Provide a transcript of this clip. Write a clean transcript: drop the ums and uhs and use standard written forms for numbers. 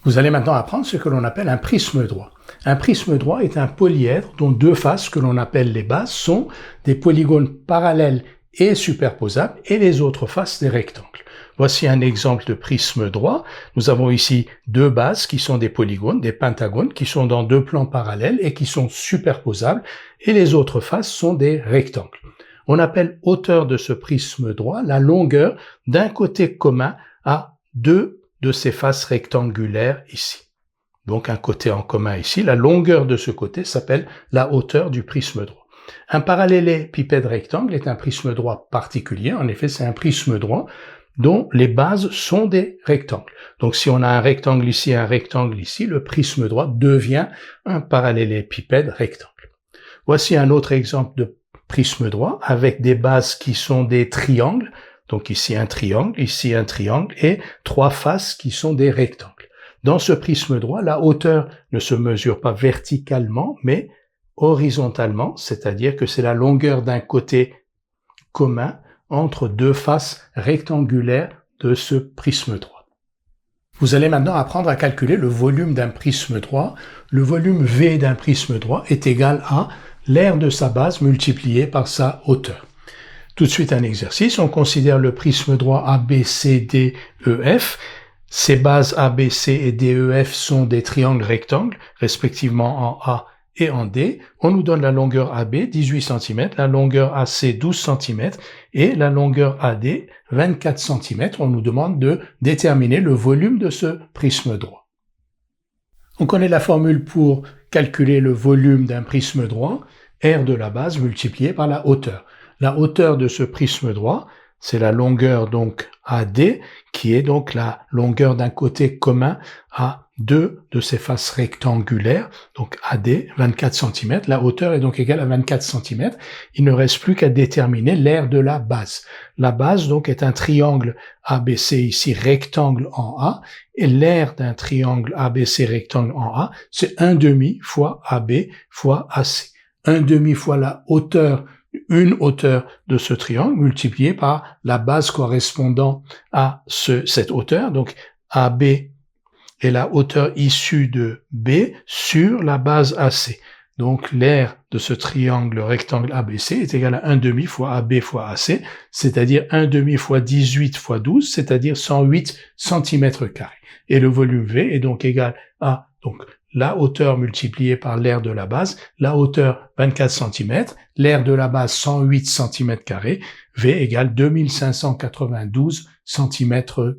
Vous allez maintenant apprendre ce que l'on appelle un prisme droit. Un prisme droit est un polyèdre dont deux faces, que l'on appelle les bases, sont des polygones parallèles et superposables, et les autres faces des rectangles. Voici un exemple de prisme droit. Nous avons ici deux bases qui sont des polygones, des pentagones, qui sont dans deux plans parallèles et qui sont superposables, et les autres faces sont des rectangles. On appelle hauteur de ce prisme droit la longueur d'un côté commun à deux de ces faces rectangulaires ici. Donc un côté en commun ici, la longueur de ce côté s'appelle la hauteur du prisme droit. Un parallélépipède rectangle est un prisme droit particulier, en effet c'est un prisme droit dont les bases sont des rectangles. Donc si on a un rectangle ici, le prisme droit devient un parallélépipède rectangle. Voici un autre exemple de prisme droit avec des bases qui sont des triangles. Donc ici un triangle et trois faces qui sont des rectangles. Dans ce prisme droit, la hauteur ne se mesure pas verticalement, mais horizontalement, c'est-à-dire que c'est la longueur d'un côté commun entre deux faces rectangulaires de ce prisme droit. Vous allez maintenant apprendre à calculer le volume d'un prisme droit. Le volume V d'un prisme droit est égal à l'aire de sa base multiplié par sa hauteur. Tout de suite un exercice, on considère le prisme droit ABCDEF. Ces bases ABC et DEF sont des triangles rectangles, respectivement en A et en D. On nous donne la longueur AB, 18 cm, la longueur AC, 12 cm, et la longueur AD, 24 cm. On nous demande de déterminer le volume de ce prisme droit. On connaît la formule pour calculer le volume d'un prisme droit, R de la base multiplié par la hauteur. La hauteur de ce prisme droit, c'est la longueur donc AD, qui est donc la longueur d'un côté commun à deux de ces faces rectangulaires, donc AD, 24 cm. La hauteur est donc égale à 24 cm. Il ne reste plus qu'à déterminer l'aire de la base. La base donc est un triangle ABC ici, rectangle en A, et l'aire d'un triangle ABC rectangle en A, c'est 1/2 fois AB fois AC. 1/2 fois la hauteur, une hauteur de ce triangle multipliée par la base correspondant à cette hauteur, donc AB est la hauteur issue de B sur la base AC. Donc l'aire de ce triangle rectangle ABC est égal à 1/2 fois AB fois AC, c'est-à-dire 1/2 fois 18 fois 12, c'est-à-dire 108 cm². Et le volume V est donc égal à la hauteur multipliée par l'aire de la base, la hauteur 24 cm, l'aire de la base 108 cm², V égale 2592 cm3.